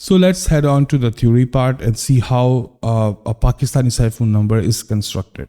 So let's head on to the theory part and see how a Pakistani cell phone number is constructed.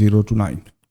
0 to 9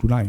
to 9.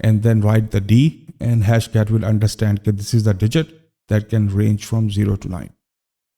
and then write the D and hashcat will understand that this is the digit that can range from 0 to 9.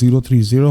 030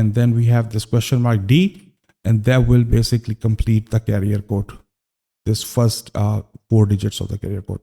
and then we have this question mark D and that will basically complete the carrier code, this first 4 digits of the carrier code.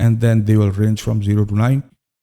and then they will range from 0 to 9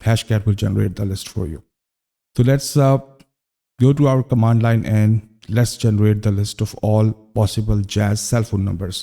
hashcat will generate the list for you. So let's go to our command line and let's generate the list of all possible jazz cell phone numbers.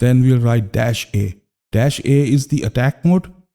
then we'll write -a. -a is the attack mode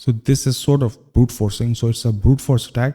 So this is sort of brute forcing, so it's a brute force attack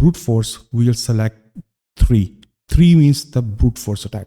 brute force, we will select 3. 3 means the brute force attack.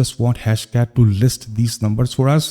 just want hashcat to list these numbers for us,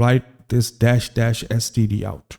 write this --std out.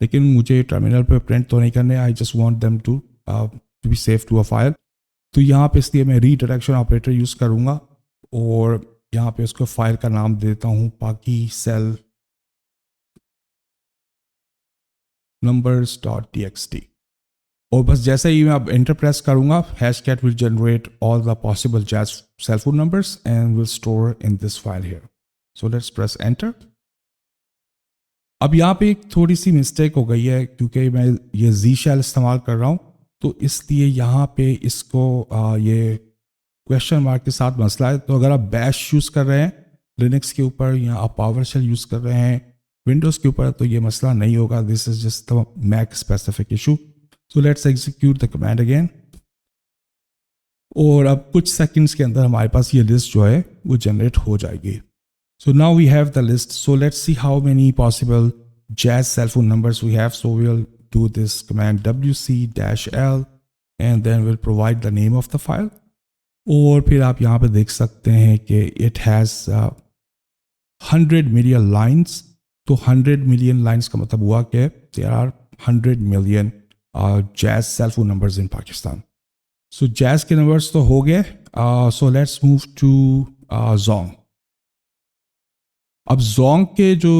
لیکن مجھے terminal پہ print تو نہیں کرنے, I just want them to be save to a file. تو یہاں پہ اس لیے میں ری ڈائریکشن آپریٹر یوز کروں گا اور یہاں پہ اس کو فائل کا نام دیتا ہوں پاکی سیل numbers.txt. اور بس جیسے ہی میں اب انٹر پریس کروں گا, hashcat will generate all the possible jazz cell phone numbers and will store in this file here. So let's press enter. اب یہاں پہ ایک تھوڑی سی مسٹیک ہو گئی ہے کیونکہ میں یہ زی شیل استعمال کر رہا ہوں, تو اس لیے یہاں پہ اس کو یہ کویشچن مارک کے ساتھ مسئلہ ہے. تو اگر آپ بیش یوز کر رہے ہیں لینکس کے اوپر یا آپ پاور شیل یوز کر رہے ہیں ونڈوز کے اوپر تو یہ مسئلہ نہیں ہوگا. This is just make specific issue. So let's execute the command again. اور اب کچھ سیکنڈس کے اندر ہمارے پاس یہ لسٹ جو ہے وہ جنریٹ ہو جائے گی. So now we have the list. So let's see how many possible jazz cell phone numbers we have. So we'll do this command wc-l and then we'll provide the name of the file. اور پھر آپ یہاں پہ دیکھ سکتے ہیں کہ it has 100 million lines. تو 100 million lines کا مطلب ہوا کہ there are 100 million jazz cell phone numbers in Pakistan. So jazz کے numbers تو ہو گئے. So let's move to Zong. اب زونگ کے جو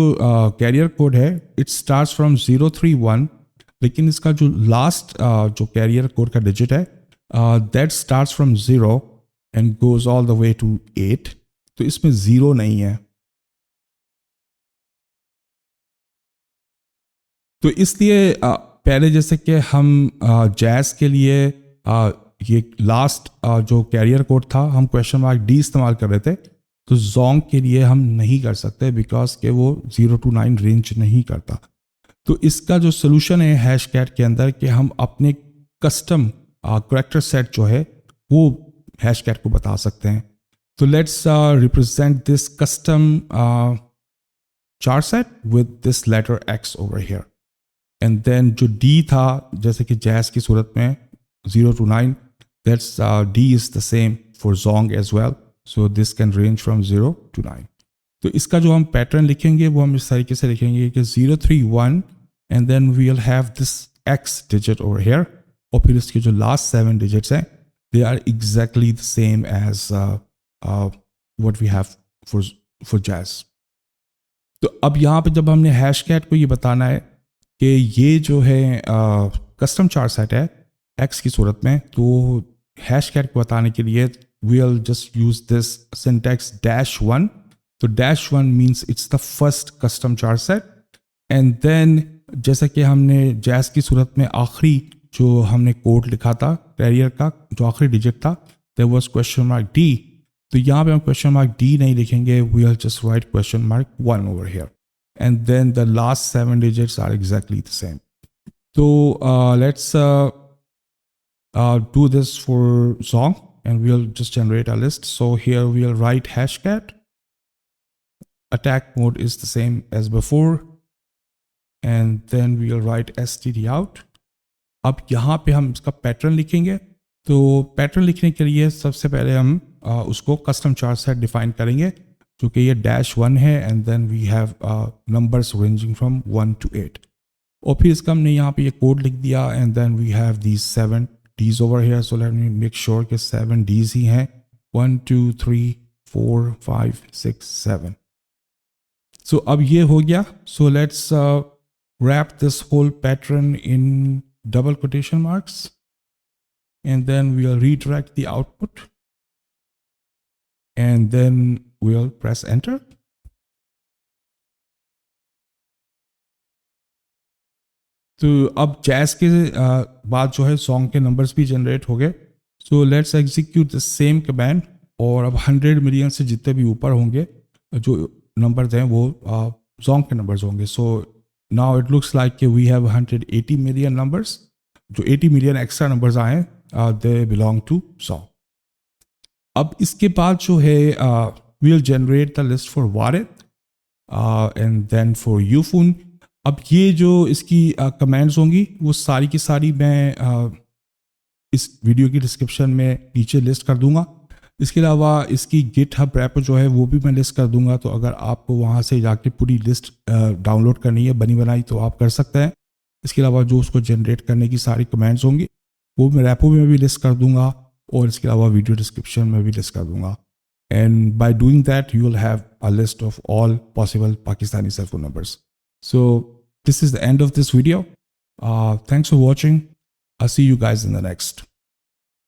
کیریئر کوڈ ہے اٹ اسٹارٹس فرام 031, لیکن اس کا جو لاسٹ جو کیریئر کوڈ کا ڈیجٹ ہے that starts from 0 and goes all the way to 8. تو اس میں 0 نہیں ہے. تو اس لیے پہلے جیسے کہ ہم جیز کے لیے یہ لاسٹ جو کیریئر کوڈ تھا ہم کویشچن مارک ڈی استعمال کر رہے تھے, تو زونگ کے لیے ہم نہیں کر سکتے بیکاز کہ وہ 0 to 9 رینج نہیں کرتا. تو اس کا جو سلوشن ہے ہیش کیٹ کے اندر کہ ہم اپنے کسٹم کریکٹر سیٹ جو ہے وہ ہیش کیٹ کو بتا سکتے ہیں. تو let's represent this custom char set with this letter X over here. And then جو ڈی تھا جیسے کہ جیز کی صورت میں 0 to 9, that's D is the same for Zong as well. So this can range from 0 to 9. تو اس کا جو ہم پیٹرن لکھیں گے وہ ہم اس طریقے سے لکھیں گے کہ 031 and then we'll have this X digit over here. اور پھر اس کے جو last 7 digits ہیں they are exactly the same as what we have for jazz. تو اب یہاں پہ جب ہم نے ہیش کیٹ کو یہ بتانا ہے کہ یہ جو ہے کسٹم چار سیٹ ہے X کی صورت میں, تو ہیش کیٹ کو بتانے کے لیے we'll just use this syntax -1. So -1 means it's the first custom char set. And then جیسا کہ ہم نے جیز کی صورت میں آخری جو ہم نے کوڈ لکھا تھا کیریئر کا جو آخری ڈیجٹ تھا there was question mark D. تو یہاں پہ ہم question mark D نہیں لکھیں گے, we'll just write question mark 1 over here. And then the last 7 digits are exactly the same. So let's do this for Zong. And we'll just generate a list. So here we'll write hashcat. Attack mode is the same as before. And then we'll write std out. اب یہاں پہ ہم اس کا pattern لکھیں گے. تو pattern لکھنے کے لیے سب سے پہلے ہم اس کو کسٹم چار سیٹ ڈیفائن کریں گے جو کہ یہ -1 ہے. And then we have numbers ranging from 1 to 8. اور پھر اس کا ہم نے یہاں پہ یہ کوڈ لکھ دیا. And then we have these 7 D's over here. So let me make sure کہ 7 D's ہی ہیں. 1 2 3 4 5 6 7. So اب یہ ہو گیا. So let's wrap this whole pattern in double quotation marks. And then we'll redirect the output. And then we'll press enter. تو اب جیز کے بعد جو ہے سانگ کے نمبرز بھی جنریٹ ہو گئے. سو let's execute the same command. اور اب 100 ملین سے جتنے بھی اوپر ہوں گے جو نمبرز ہیں وہ سانگ کے نمبرز ہوں گے. So now it looks like کہ وی ہیو 180 ملین نمبرز. جو 80 ملین ایکسٹرا نمبرز آئے دے بلانگ ٹو سانگ. اب اس کے بعد جو ہے we will generate the list for Warid and then for Ufone. اب یہ جو اس کی کمینٹس ہوں گی وہ ساری کی ساری میں اس ویڈیو کی ڈسکرپشن میں نیچے لسٹ کر دوں گا. اس کے علاوہ اس کی گٹ ہب ریپو جو ہے وہ بھی میں لسٹ کر دوں گا. تو اگر آپ کو وہاں سے جا کے پوری لسٹ ڈاؤن لوڈ کرنی ہے بنی بنائی تو آپ کر سکتے ہیں. اس کے علاوہ جو اس کو جنریٹ کرنے کی ساری کمانڈس ہوں گی وہ میں ریپو میں بھی لسٹ کر دوں گا، اور اس کے علاوہ ویڈیو ڈسکرپشن میں بھی لسٹ کر دوں گا. And by doing that you will have a list of all possible Pakistani cell phone numbers. So this is the end of this video. Thanks for watching. I'll see you guys in the next.